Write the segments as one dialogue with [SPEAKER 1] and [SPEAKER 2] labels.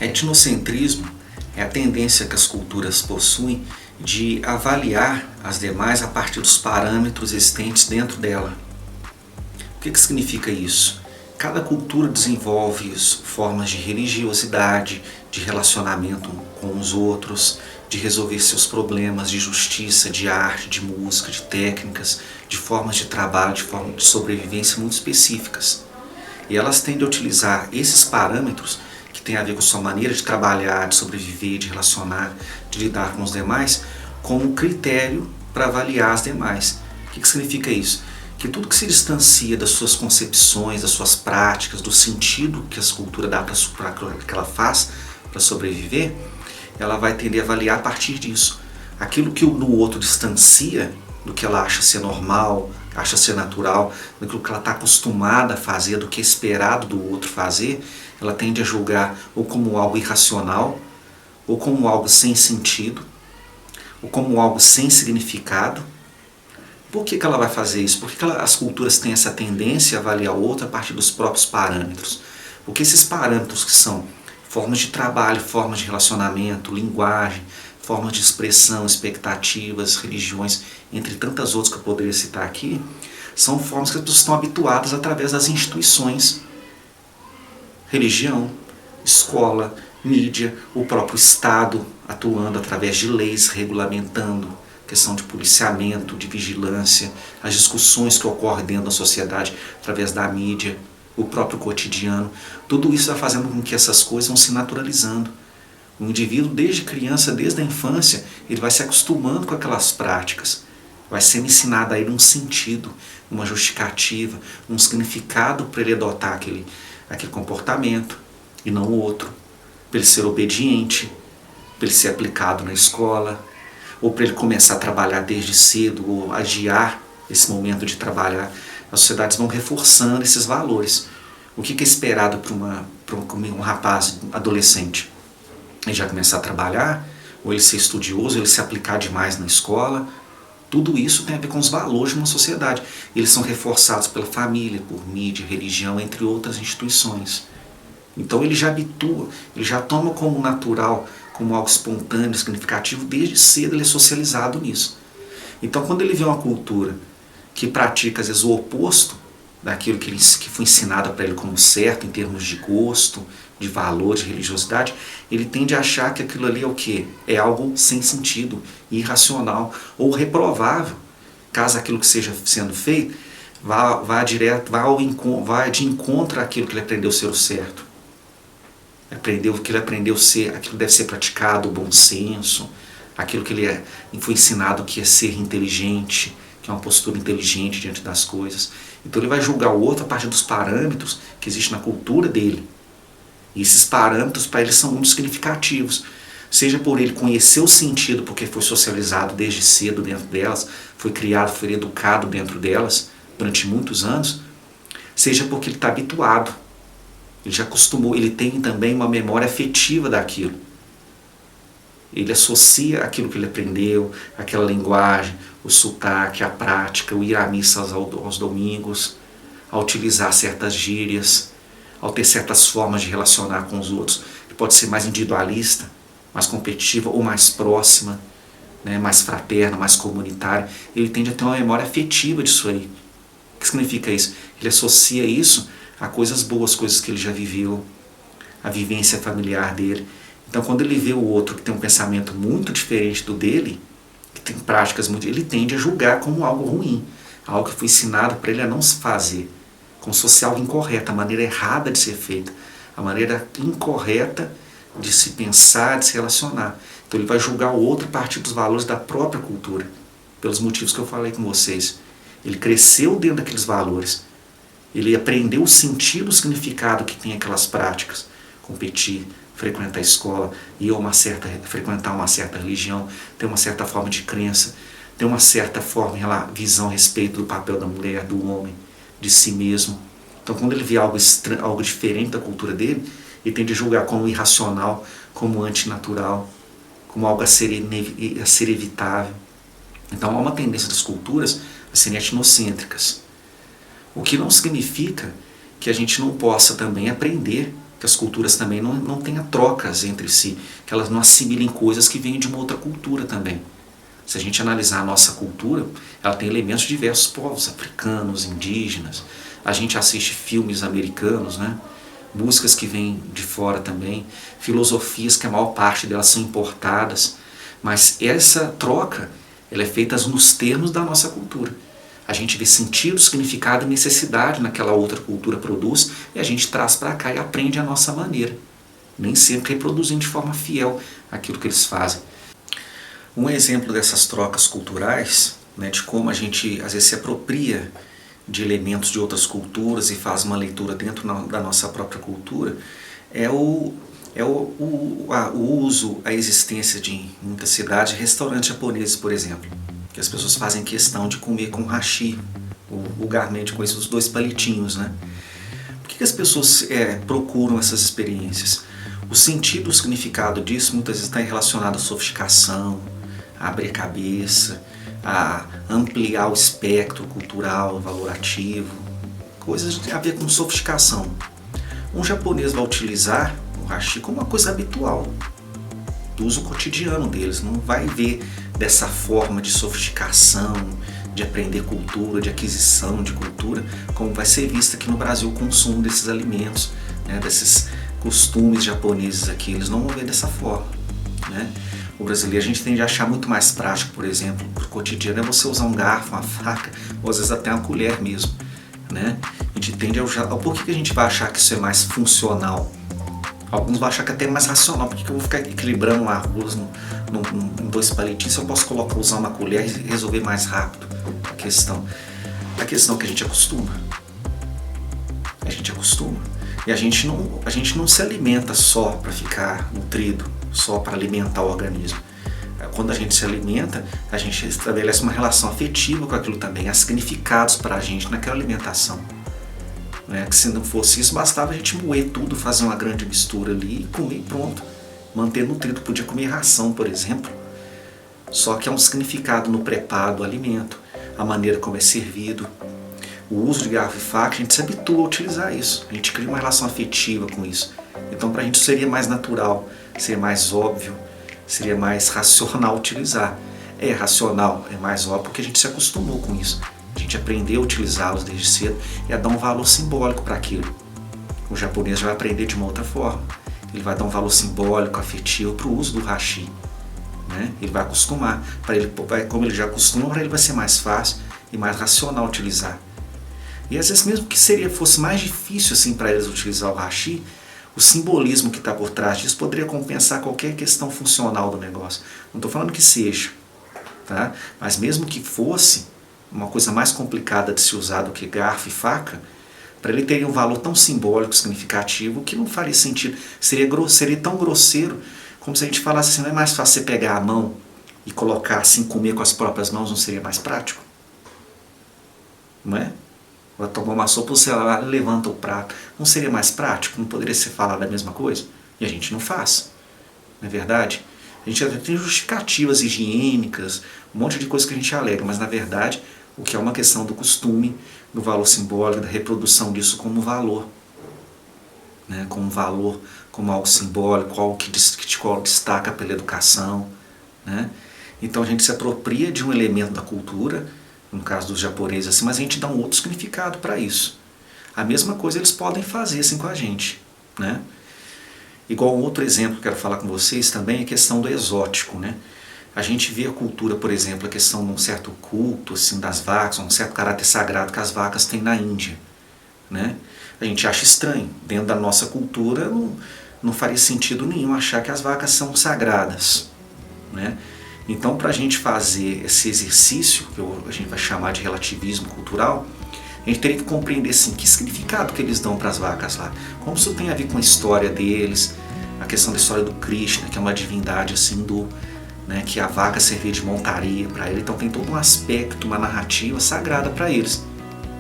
[SPEAKER 1] Etnocentrismo é a tendência que as culturas possuem de avaliar as demais a partir dos parâmetros existentes dentro dela. O que significa isso? Cada cultura desenvolve formas de religiosidade, de relacionamento com os outros, de resolver seus problemas, de justiça, de arte, de música, de técnicas, de formas de trabalho, de formas de sobrevivência muito específicas. E elas tendem a utilizar esses parâmetros que têm a ver com a sua maneira de trabalhar, de sobreviver, de relacionar, de lidar com os demais, como critério para avaliar as demais. O que significa isso? Que tudo que se distancia das suas concepções, das suas práticas, do sentido que a cultura dá para que ela faz para sobreviver, ela vai tender a avaliar a partir disso. Aquilo que no outro distancia do que ela acha ser normal, acha ser natural, daquilo que ela está acostumada a fazer, do que é esperado do outro fazer, ela tende a julgar ou como algo irracional, ou como algo sem sentido, ou como algo sem significado. Por que ela vai fazer isso? Por que as culturas têm essa tendência a avaliar o outro a partir dos próprios parâmetros? Porque esses parâmetros que são formas de trabalho, formas de relacionamento, linguagem, formas de expressão, expectativas, religiões, entre tantas outras que eu poderia citar aqui, são formas que as pessoas estão habituadas através das instituições. Religião, escola, mídia, o próprio Estado atuando através de leis, regulamentando, questão de policiamento, de vigilância, as discussões que ocorrem dentro da sociedade através da mídia, o próprio cotidiano. Tudo isso vai fazendo com que essas coisas vão se naturalizando. O indivíduo, desde criança, desde a infância, ele vai se acostumando com aquelas práticas. Vai sendo ensinado a ele um sentido, uma justificativa, um significado para ele adotar aquele comportamento e não o outro. Para ele ser obediente, para ele ser aplicado na escola, ou para ele começar a trabalhar desde cedo, ou adiar esse momento de trabalhar. As sociedades vão reforçando esses valores. O que é esperado para um rapaz adolescente? Ele já começar a trabalhar, ou ele ser estudioso, ele se aplicar demais na escola. Tudo isso tem a ver com os valores de uma sociedade. Eles são reforçados pela família, por mídia, religião, entre outras instituições. Então ele já habitua, ele já toma como natural, como algo espontâneo, significativo, desde cedo ele é socializado nisso. Então quando ele vê uma cultura que pratica às vezes o oposto daquilo que foi ensinado para ele como certo em termos de gosto, de valor, de religiosidade, ele tende a achar que aquilo ali é o quê? É algo sem sentido, irracional ou reprovável, caso aquilo que seja sendo feito vá de encontro àquilo que ele aprendeu ser o certo. Aquilo que ele aprendeu ser, aquilo que deve ser praticado, o bom senso, aquilo que ele foi ensinado que é ser inteligente, que é uma postura inteligente diante das coisas. Então ele vai julgar o outro a partir dos parâmetros que existem na cultura dele. E esses parâmetros para ele são muito significativos. Seja por ele conhecer o sentido porque foi socializado desde cedo dentro delas, foi criado, foi educado dentro delas durante muitos anos, seja porque ele está habituado. Ele já acostumou, ele tem também uma memória afetiva daquilo. Ele associa aquilo que ele aprendeu, aquela linguagem, o sotaque, a prática, o ir à missa aos domingos, a utilizar certas gírias, ao ter certas formas de relacionar com os outros. Ele pode ser mais individualista, mais competitiva ou mais próxima, né, mais fraterna, mais comunitária. Ele tende a ter uma memória afetiva disso aí. O que significa isso? Ele associa isso a coisas boas, coisas que ele já viveu, a vivência familiar dele. Então quando ele vê o outro que tem um pensamento muito diferente do dele, que tem práticas muito, ele tende a julgar como algo ruim, algo que foi ensinado para ele a não se fazer, como se fosse algo incorreto, a maneira errada de ser feita, a maneira incorreta de se pensar, de se relacionar. Então ele vai julgar o outro a partir dos valores da própria cultura, pelos motivos que eu falei com vocês. Ele cresceu dentro daqueles valores, ele aprendeu o sentido, o significado que tem aquelas práticas, competir, frequentar a escola, frequentar uma certa religião, ter uma certa forma de crença, ter uma certa forma, visão a respeito do papel da mulher, do homem, de si mesmo. Então quando ele vê algo diferente da cultura dele, ele tende a julgar como irracional, como antinatural, como algo a ser evitável. Então há uma tendência das culturas a serem etnocêntricas. O que não significa que a gente não possa também aprender que as culturas também não tenham trocas entre si, que elas não assimilem coisas que vêm de uma outra cultura também. Se a gente analisar a nossa cultura, ela tem elementos de diversos povos, africanos, indígenas. A gente assiste filmes americanos, né? Músicas que vêm de fora também, filosofias que a maior parte delas são importadas. Mas essa troca, ela é feita nos termos da nossa cultura. A gente vê sentido, significado e necessidade naquela outra cultura produz e a gente traz para cá e aprende a nossa maneira. Nem sempre reproduzindo de forma fiel aquilo que eles fazem. Um exemplo dessas trocas culturais, né, de como a gente às vezes se apropria de elementos de outras culturas e faz uma leitura dentro da nossa própria cultura, é o uso, a existência de, em muitas cidades, de restaurantes japoneses, por exemplo, que as pessoas fazem questão de comer com hashi, vulgarmente com esses 2 palitinhos, né? Por que as pessoas procuram essas experiências? O sentido, o significado disso muitas vezes está relacionado à sofisticação, a abrir a cabeça, a ampliar o espectro cultural, valorativo, coisas a ver com sofisticação. Um japonês vai utilizar o hashi como uma coisa habitual, do uso cotidiano deles, não vai ver dessa forma de sofisticação, de aprender cultura, de aquisição de cultura, como vai ser visto aqui no Brasil o consumo desses alimentos, né, desses costumes japoneses aqui, eles não vão ver dessa forma, né? O brasileiro a gente tende a achar muito mais prático, por exemplo, para o cotidiano é você usar um garfo, uma faca, ou às vezes até uma colher mesmo, né? A gente tende a usar, por que a gente vai achar que isso é mais funcional? Alguns vão achar que até é mais racional, porque eu vou ficar equilibrando um arroz em 2 palitinhos se eu posso usar uma colher e resolver mais rápido a questão. A questão é que a gente acostuma. A gente acostuma. E a gente não se alimenta só para ficar nutrido, só para alimentar o organismo. Quando a gente se alimenta, a gente estabelece uma relação afetiva com aquilo também, há significados para a gente naquela alimentação. Né? Que se não fosse isso, bastava a gente moer tudo, fazer uma grande mistura ali e comer e pronto. Manter nutrido, podia comer ração, por exemplo. Só que há um significado no preparo do alimento, a maneira como é servido. O uso de garfo e faca, a gente se habitua a utilizar isso. A gente cria uma relação afetiva com isso. Então, para a gente seria mais natural, seria mais óbvio, seria mais racional utilizar. É racional, é mais óbvio porque a gente se acostumou com isso. A gente aprendeu a utilizá-los desde cedo e a dar um valor simbólico para aquilo. O japonês já vai aprender de uma outra forma. Ele vai dar um valor simbólico, afetivo para o uso do hashi. Né? Ele vai acostumar. Como ele já acostuma, para ele vai ser mais fácil e mais racional utilizar. E às vezes mesmo que fosse mais difícil assim, para eles utilizar o hashi, o simbolismo que está por trás disso poderia compensar qualquer questão funcional do negócio. Não estou falando que seja, tá? Mas mesmo que fosse uma coisa mais complicada de se usar do que garfo e faca, para ele ter um valor tão simbólico, significativo, que não faria sentido. Seria tão grosseiro como se a gente falasse assim, não é mais fácil você pegar a mão e colocar assim, comer com as próprias mãos, não seria mais prático? Não é? Vai tomar uma sopa, você levanta o prato. Não seria mais prático? Não poderia ser falado a mesma coisa? E a gente não faz. Não é verdade? A gente até tem justificativas higiênicas, um monte de coisa que a gente alega, mas na verdade o que é uma questão do costume, do valor simbólico, da reprodução disso como valor. Né? Como valor, como algo simbólico, algo que destaca pela educação. Né? Então a gente se apropria de um elemento da cultura, no caso dos japoneses, assim, mas a gente dá um outro significado para isso. A mesma coisa eles podem fazer assim com a gente. Né? Igual um outro exemplo que eu quero falar com vocês também é a questão do exótico. Né? A gente vê a cultura, por exemplo, a questão de um certo culto assim, das vacas, um certo caráter sagrado que as vacas têm na Índia. Né? A gente acha estranho. Dentro da nossa cultura não faria sentido nenhum achar que as vacas são sagradas. Né? Então, para a gente fazer esse exercício, que a gente vai chamar de relativismo cultural, a gente teria que compreender assim, que significado que eles dão para as vacas lá. Como isso tem a ver com a história deles, a questão da história do Krishna, que é uma divindade assim, né, que a vaca servia de montaria para ele. Então tem todo um aspecto, uma narrativa sagrada para eles,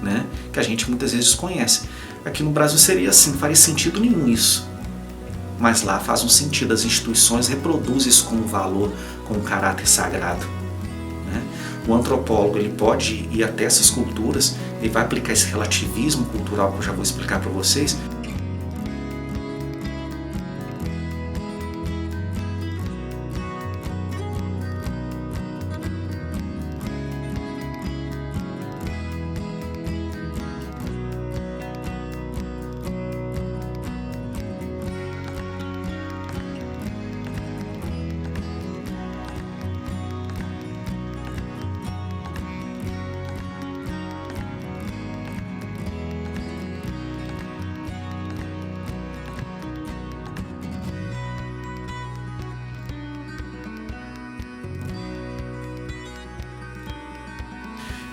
[SPEAKER 1] né, que a gente muitas vezes desconhece. Aqui no Brasil seria assim, não faria sentido nenhum isso. Mas lá faz um sentido, as instituições reproduzem isso como valor, como caráter sagrado. Né? O antropólogo ele pode ir até essas culturas, ele vai aplicar esse relativismo cultural que eu já vou explicar para vocês,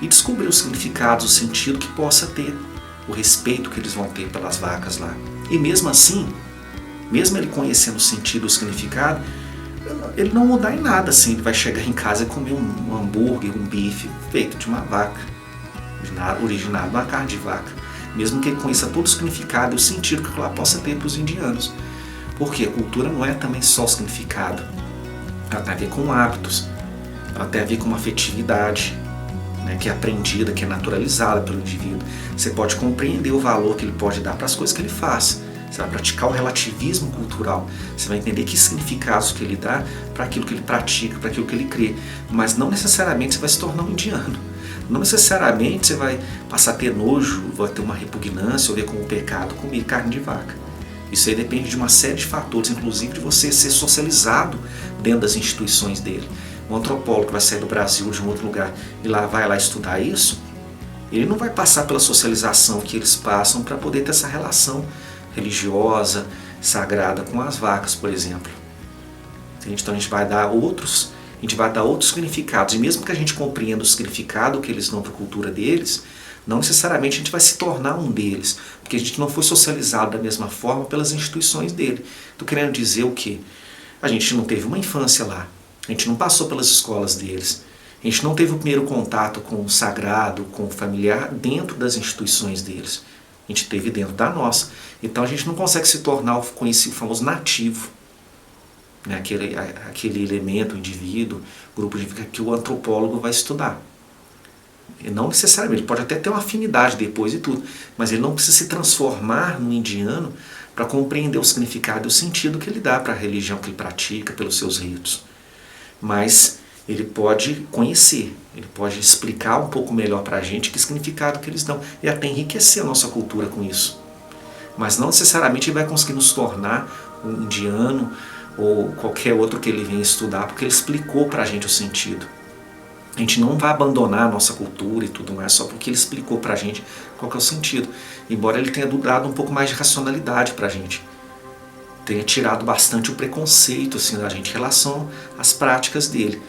[SPEAKER 1] e descobrir os significados, o sentido que possa ter, o respeito que eles vão ter pelas vacas lá. E mesmo assim, mesmo ele conhecendo o sentido, o significado, ele não mudar em nada assim. Ele vai chegar em casa e comer um hambúrguer, um bife feito de uma vaca, originado de uma carne de vaca, mesmo que ele conheça todo o significado e o sentido que aquilo lá possa ter para os indianos. Porque a cultura não é também só o significado, ela tem a ver com hábitos, ela tem a ver com uma afetividade, né, que é aprendida, que é naturalizada pelo indivíduo. Você pode compreender o valor que ele pode dar para as coisas que ele faz. Você vai praticar o relativismo cultural. Você vai entender que significados que ele dá para aquilo que ele pratica, para aquilo que ele crê. Mas não necessariamente você vai se tornar um indiano. Não necessariamente você vai passar a ter nojo, vai ter uma repugnância ou ver como pecado comer carne de vaca. Isso aí depende de uma série de fatores, inclusive de você ser socializado dentro das instituições dele. Um antropólogo que vai sair do Brasil, de um outro lugar, e vai lá estudar isso, ele não vai passar pela socialização que eles passam para poder ter essa relação religiosa, sagrada com as vacas, por exemplo. Então a gente vai dar outros significados, e mesmo que a gente compreenda o significado que eles dão para a cultura deles, não necessariamente a gente vai se tornar um deles, porque a gente não foi socializado da mesma forma pelas instituições dele. Estou querendo dizer o quê? A gente não teve uma infância lá, a gente não passou pelas escolas deles, a gente não teve o primeiro contato com o sagrado, com o familiar dentro das instituições deles. A gente teve dentro da nossa. Então a gente não consegue se tornar o conhecido, o famoso nativo, né? aquele elemento, indivíduo, grupo de vida que o antropólogo vai estudar. E não necessariamente, ele pode até ter uma afinidade depois e tudo, mas ele não precisa se transformar num indiano para compreender o significado e o sentido que ele dá para a religião que ele pratica, pelos seus ritos. Mas ele pode conhecer, ele pode explicar um pouco melhor para a gente que significado que eles dão e até enriquecer a nossa cultura com isso. Mas não necessariamente ele vai conseguir nos tornar um indiano ou qualquer outro que ele venha estudar, porque ele explicou para a gente o sentido. A gente não vai abandonar a nossa cultura e tudo mais só porque ele explicou para a gente qual que é o sentido. Embora ele tenha dado um pouco mais de racionalidade para a gente, tenha tirado bastante o preconceito assim, da gente em relação às práticas dele.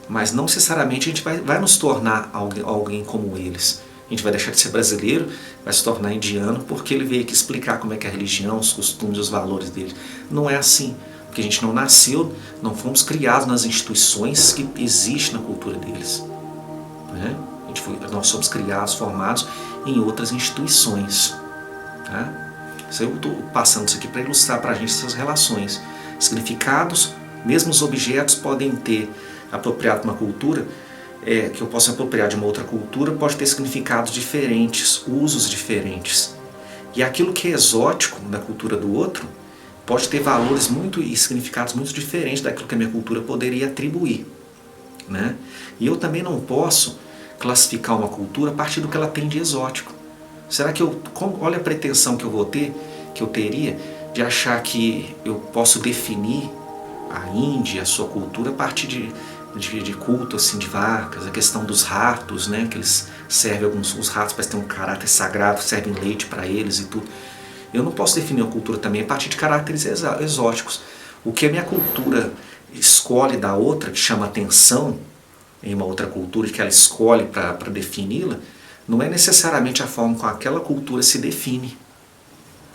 [SPEAKER 1] Mas não necessariamente a gente vai nos tornar alguém como eles. A gente vai deixar de ser brasileiro, vai se tornar indiano, porque ele veio aqui explicar como é que é a religião, os costumes, os valores dele. Não é assim, porque a gente não nasceu, não fomos criados nas instituições que existem na cultura deles. Né? Nós somos criados, formados em outras instituições. Tá? Eu estou passando isso aqui para ilustrar para a gente essas relações. Significados, mesmo os objetos podem ter apropriado de uma cultura, que eu posso apropriar de uma outra cultura, pode ter significados diferentes, usos diferentes. E aquilo que é exótico da cultura do outro pode ter valores e significados muito diferentes daquilo que a minha cultura poderia atribuir. Né? E eu também não posso classificar uma cultura a partir do que ela tem de exótico. Será que olha a pretensão que eu vou ter, que eu teria, de achar que eu posso definir a Índia, a sua cultura, a partir de culto assim, de vacas, a questão dos ratos, né, que eles servem os ratos parecem ter um caráter sagrado, servem leite para eles e tudo. Eu não posso definir a cultura também a partir de caráteres exóticos. O que a minha cultura escolhe da outra, que chama atenção em uma outra cultura, que ela escolhe para defini-la, não é necessariamente a forma com aquela cultura se define.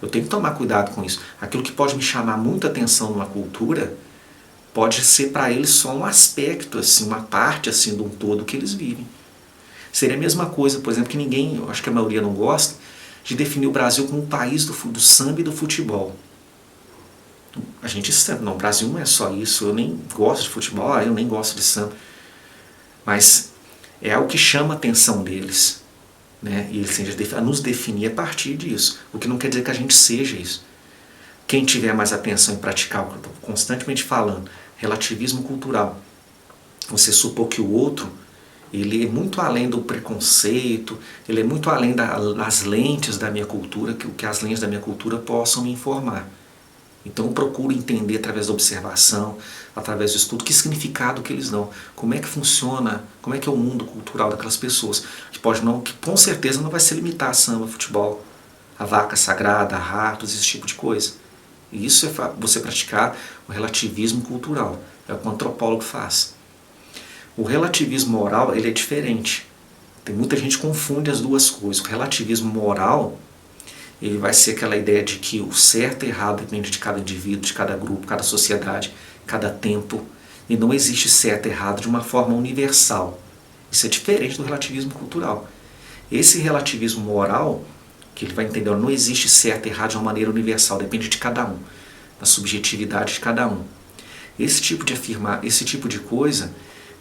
[SPEAKER 1] Eu tenho que tomar cuidado com isso. Aquilo que pode me chamar muita atenção numa cultura pode ser para eles só um aspecto, assim, uma parte assim, de um todo que eles vivem. Seria a mesma coisa, por exemplo, que ninguém, eu acho que a maioria não gosta, de definir o Brasil como um país do samba e do futebol. A gente sabe, não, o Brasil não é só isso, eu nem gosto de futebol, eu nem gosto de samba. Mas é algo que chama a atenção deles. Né? E eles tendem a nos definir a partir disso, o que não quer dizer que a gente seja isso. Quem tiver mais atenção em praticar o que eu estou constantemente falando, relativismo cultural, você supor que o outro, ele é muito além do preconceito, ele é muito além das lentes da minha cultura, que as lentes da minha cultura possam me informar. Então eu procuro entender através da observação, através do estudo, que significado que eles dão, como é que funciona, como é que é o mundo cultural daquelas pessoas, que com certeza não vai se limitar a samba, futebol, a vaca sagrada, a ratos, esse tipo de coisa. E isso é você praticar o relativismo cultural, é o que o antropólogo faz. O relativismo moral, ele é diferente. Tem muita gente que confunde as duas coisas. O relativismo moral, ele vai ser aquela ideia de que o certo e errado depende de cada indivíduo, de cada grupo, cada sociedade, cada tempo. E não existe certo e errado de uma forma universal. Isso é diferente do relativismo cultural. Esse relativismo moral, que ele vai entender, não existe certo e errado de uma maneira universal, depende de cada um, da subjetividade de cada um. Esse tipo de coisa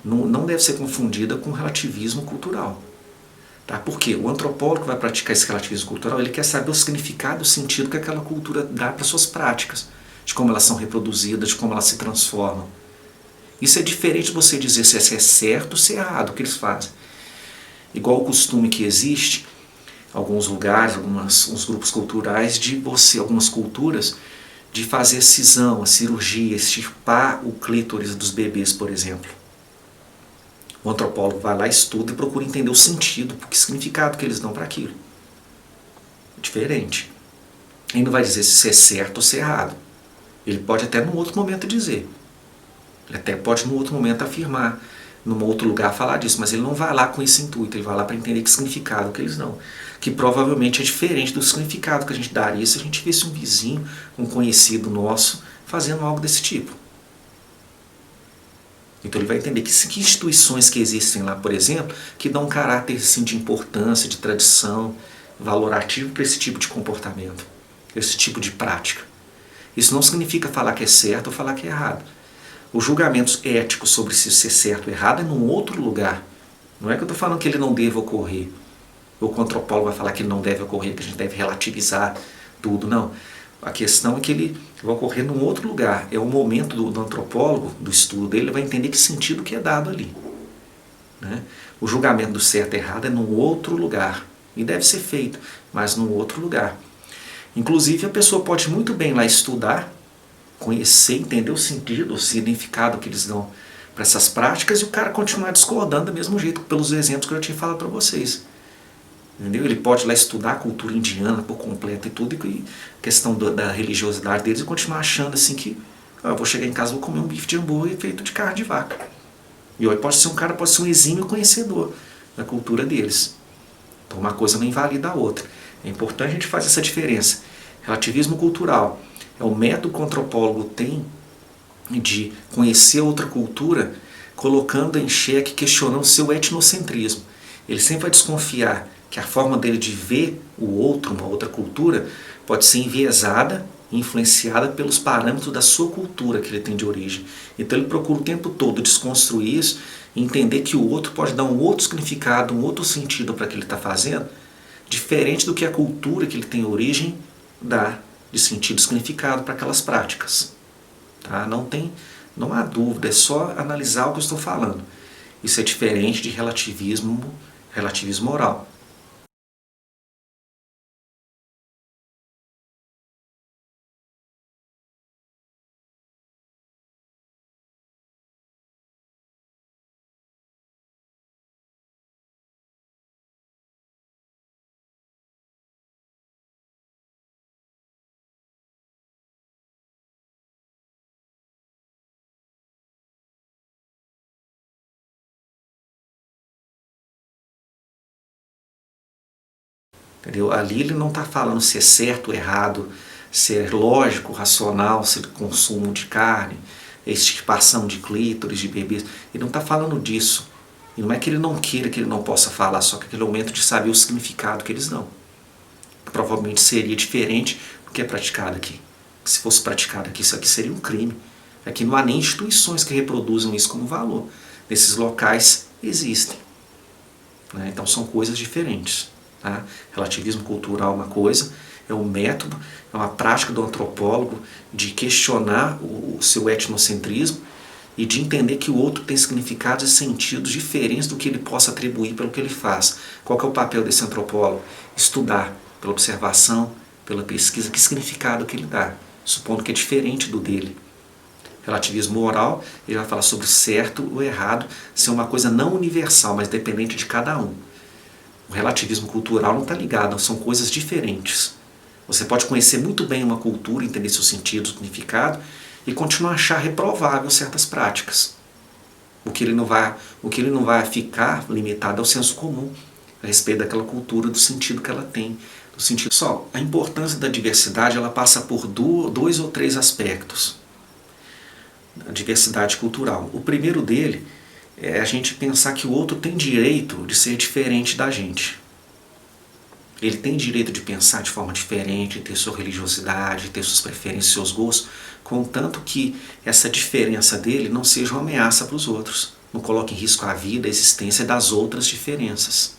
[SPEAKER 1] não deve ser confundida com relativismo cultural. Tá? Porque o antropólogo que vai praticar esse relativismo cultural, ele quer saber o significado, o sentido que aquela cultura dá para suas práticas, de como elas são reproduzidas, de como elas se transformam. Isso é diferente de você dizer se é certo ou se é errado o que eles fazem. Igual o costume que existe, alguns lugares, uns grupos culturais, algumas culturas, de fazer cisão, a cirurgia, extirpar o clítoris dos bebês, por exemplo. O antropólogo vai lá, estuda e procura entender o sentido, o significado que eles dão para aquilo. É diferente. Ele não vai dizer se é certo ou se é errado. Ele pode até num outro momento dizer. Ele até pode num outro momento afirmar, num outro lugar falar disso, mas ele não vai lá com esse intuito, ele vai lá para entender que significado que eles dão. Que provavelmente é diferente do significado que a gente daria se a gente visse um vizinho, um conhecido nosso, fazendo algo desse tipo. Então ele vai entender que instituições que existem lá, por exemplo, que dão um caráter assim, de importância, de tradição, valorativo para esse tipo de comportamento, esse tipo de prática. Isso não significa falar que é certo ou falar que é errado. Os julgamentos éticos sobre se ser certo ou errado é num outro lugar. Não é que eu estou falando que ele não deve ocorrer, ou que o antropólogo vai falar que ele não deve ocorrer, que a gente deve relativizar tudo, não. A questão é que ele vai ocorrer num outro lugar. É o momento do antropólogo, do estudo dele, ele vai entender que sentido que é dado ali. Né? O julgamento do certo e errado é num outro lugar. E deve ser feito, mas num outro lugar. Inclusive, a pessoa pode muito bem lá estudar, conhecer, entender o sentido, o significado que eles dão para essas práticas, e o cara continuar discordando do mesmo jeito, pelos exemplos que eu já tinha falado para vocês. Entendeu? Ele pode lá estudar a cultura indiana por completo e tudo, e a questão da religiosidade deles, e continuar achando assim que eu vou chegar em casa e vou comer um bife de hambúrguer feito de carne de vaca. E hoje pode ser um exímio conhecedor da cultura deles. Então uma coisa não invalida a outra. É importante a gente fazer essa diferença. Relativismo cultural é o método que o antropólogo tem de conhecer outra cultura, colocando em xeque, questionando o seu etnocentrismo. Ele sempre vai desconfiar que a forma dele de ver o outro, uma outra cultura, pode ser enviesada e influenciada pelos parâmetros da sua cultura que ele tem de origem. Então ele procura o tempo todo desconstruir isso e entender que o outro pode dar um outro significado, um outro sentido para o que ele está fazendo, diferente do que a cultura que ele tem origem dá de sentido e significado para aquelas práticas. Tá? Não há dúvida, é só analisar o que eu estou falando. Isso é diferente de relativismo moral. Entendeu? Ali ele não está falando se é certo ou errado, se é lógico, racional, se é consumo de carne, extirpação de clítoris, de bebês. Ele não está falando disso. E não é que ele não queira, que ele não possa falar, só que aquele momento de saber o significado que eles dão. Provavelmente seria diferente do que é praticado aqui. Se fosse praticado aqui, isso aqui seria um crime. Aqui não há nem instituições que reproduzam isso como valor. Nesses locais existem. Né? Então são coisas diferentes. Tá? Relativismo cultural é uma coisa, é um método, é uma prática do antropólogo de questionar o seu etnocentrismo e de entender que o outro tem significados e sentidos diferentes do que ele possa atribuir pelo que ele faz. Qual que é o papel desse antropólogo? Estudar, pela observação, pela pesquisa, que significado que ele dá, supondo que é diferente do dele. Relativismo moral, ele vai falar sobre certo ou errado, ser uma coisa não universal, mas dependente de cada um. O relativismo cultural não está ligado, são coisas diferentes. Você pode conhecer muito bem uma cultura, entender seu sentido, significado, e continuar a achar reprovável certas práticas. O que ele não vai ficar limitado ao senso comum, a respeito daquela cultura, do sentido que ela tem. Do sentido só, a importância da diversidade ela passa por dois ou três aspectos. A diversidade cultural. O primeiro dele é a gente pensar que o outro tem direito de ser diferente da gente. Ele tem direito de pensar de forma diferente, ter sua religiosidade, ter suas preferências, seus gostos, contanto que essa diferença dele não seja uma ameaça para os outros. Não coloque em risco a vida, a existência das outras diferenças.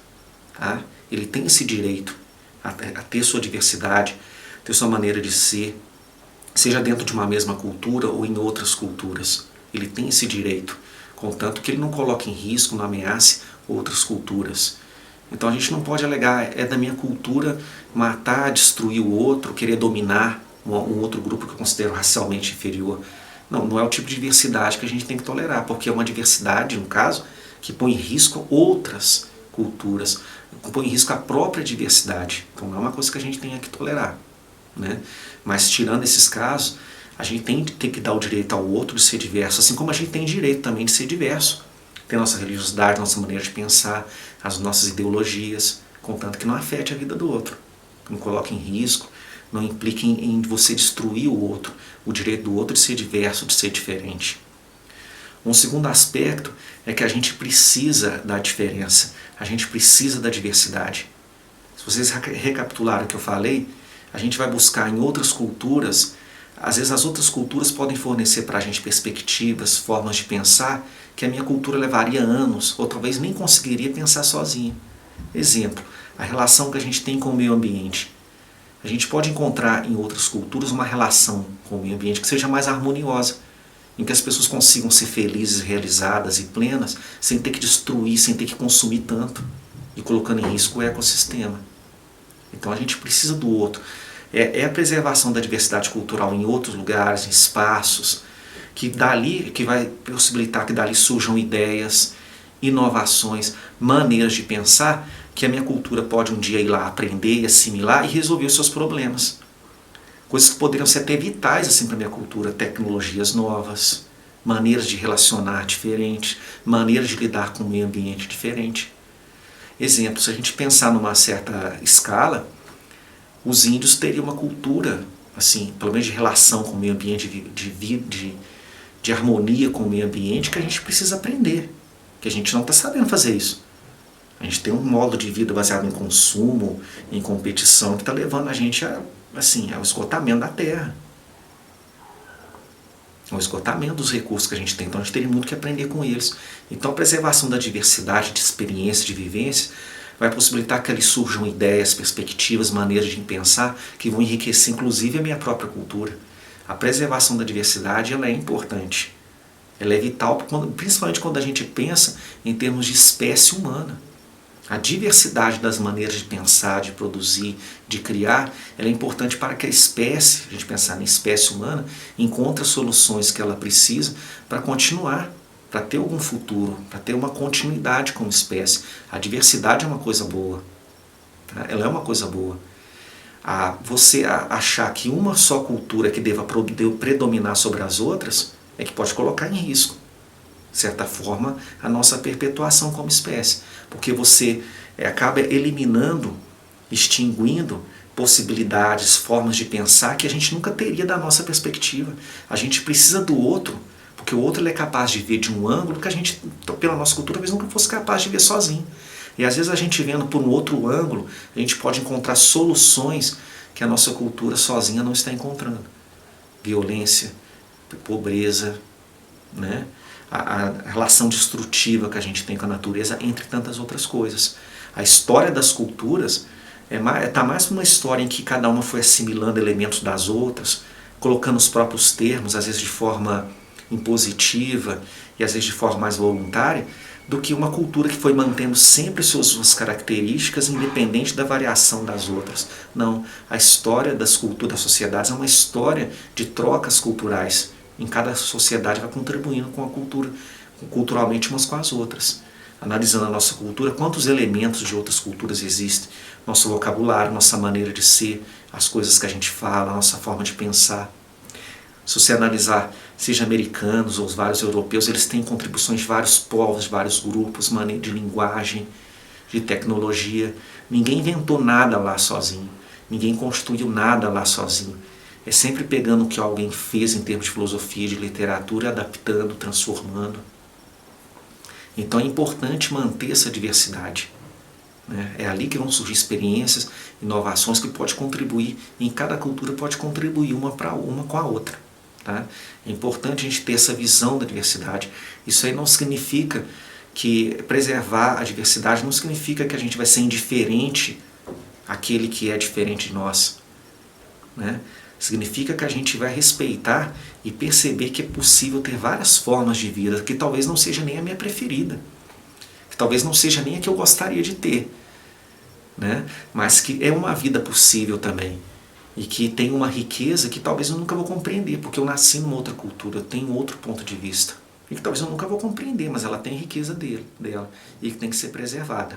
[SPEAKER 1] Tá? Ele tem esse direito a ter sua diversidade, ter sua maneira de ser, seja dentro de uma mesma cultura ou em outras culturas. Ele tem esse direito, contanto que ele não coloque em risco, não ameace outras culturas. Então a gente não pode alegar, é da minha cultura matar, destruir o outro, querer dominar um outro grupo que eu considero racialmente inferior. Não, não é o tipo de diversidade que a gente tem que tolerar, porque é uma diversidade, no caso, que põe em risco outras culturas, põe em risco a própria diversidade. Então não é uma coisa que a gente tenha que tolerar. Né? Mas tirando esses casos, a gente tem que dar o direito ao outro de ser diverso, assim como a gente tem direito também de ser diverso. Tem a nossa religiosidade, nossa maneira de pensar, as nossas ideologias, contanto que não afete a vida do outro, não coloque em risco, não implique em você destruir o outro, o direito do outro de ser diverso, de ser diferente. Um segundo aspecto é que a gente precisa da diferença, a gente precisa da diversidade. Se vocês recapitularam o que eu falei, a gente vai buscar em outras culturas, às vezes as outras culturas podem fornecer para a gente perspectivas, formas de pensar, que a minha cultura levaria anos, ou talvez nem conseguiria pensar sozinha. Exemplo, a relação que a gente tem com o meio ambiente. A gente pode encontrar em outras culturas uma relação com o meio ambiente que seja mais harmoniosa, em que as pessoas consigam ser felizes, realizadas e plenas, sem ter que destruir, sem ter que consumir tanto, e colocando em risco o ecossistema. Então a gente precisa do outro. É a preservação da diversidade cultural em outros lugares, em espaços, que vai possibilitar que dali surjam ideias, inovações, maneiras de pensar que a minha cultura pode um dia ir lá aprender, assimilar e resolver os seus problemas. Coisas que poderiam ser até vitais assim, para a minha cultura, tecnologias novas, maneiras de relacionar diferentes, maneiras de lidar com o meio ambiente diferente. Exemplo, se a gente pensar numa certa escala, os índios teriam uma cultura, assim, pelo menos de relação com o meio ambiente, de harmonia com o meio ambiente, que a gente precisa aprender, que a gente não está sabendo fazer isso. A gente tem um modo de vida baseado em consumo, em competição, que está levando a gente ao esgotamento da terra, ao esgotamento dos recursos que a gente tem. Então a gente teria muito que aprender com eles. Então a preservação da diversidade de experiência, de vivência, vai possibilitar que ali surjam ideias, perspectivas, maneiras de pensar que vão enriquecer inclusive a minha própria cultura. A preservação da diversidade ela é importante. Ela é vital, principalmente quando a gente pensa em termos de espécie humana. A diversidade das maneiras de pensar, de produzir, de criar, ela é importante para que a espécie, a gente pensar na espécie humana, encontre as soluções que ela precisa para continuar, para ter algum futuro, para ter uma continuidade como espécie. A diversidade é uma coisa boa. Tá? Ela é uma coisa boa. Você achar que uma só cultura que deva predominar sobre as outras é que pode colocar em risco, de certa forma, a nossa perpetuação como espécie. Porque você acaba eliminando, extinguindo possibilidades, formas de pensar que a gente nunca teria da nossa perspectiva. A gente precisa do outro, porque o outro ele é capaz de ver de um ângulo que a gente, pela nossa cultura, talvez nunca fosse capaz de ver sozinho. E às vezes a gente vendo por um outro ângulo, a gente pode encontrar soluções que a nossa cultura sozinha não está encontrando. Violência, pobreza, né? A relação destrutiva que a gente tem com a natureza, entre tantas outras coisas. A história das culturas está mais uma história em que cada uma foi assimilando elementos das outras, colocando os próprios termos, às vezes de forma impositiva e às vezes de forma mais voluntária, do que uma cultura que foi mantendo sempre suas características, independente da variação das outras. Não, a história das culturas, das sociedades é uma história de trocas culturais. Em cada sociedade vai contribuindo com a cultura, culturalmente umas com as outras. Analisando a nossa cultura, quantos elementos de outras culturas existem, nosso vocabulário, nossa maneira de ser, as coisas que a gente fala, a nossa forma de pensar. Se você analisar, seja americanos ou os vários europeus, eles têm contribuições de vários povos, de vários grupos, maneira de linguagem, de tecnologia. Ninguém inventou nada lá sozinho. Ninguém construiu nada lá sozinho. É sempre pegando o que alguém fez em termos de filosofia, de literatura, adaptando, transformando. Então é importante manter essa diversidade. É ali que vão surgir experiências, inovações que podem contribuir, e em cada cultura pode contribuir uma com a outra. Tá? É importante a gente ter essa visão da diversidade. Isso aí não significa que preservar a diversidade não significa que a gente vai ser indiferente àquele que é diferente de nós. Significa que a gente vai respeitar e perceber que é possível ter várias formas de vida, que talvez não seja nem a minha preferida, que talvez não seja nem a que eu gostaria de ter, mas que é uma vida possível também, e que tem uma riqueza que talvez eu nunca vou compreender, porque eu nasci numa outra cultura, eu tenho outro ponto de vista, e que talvez eu nunca vou compreender, mas ela tem riqueza dela, e que tem que ser preservada.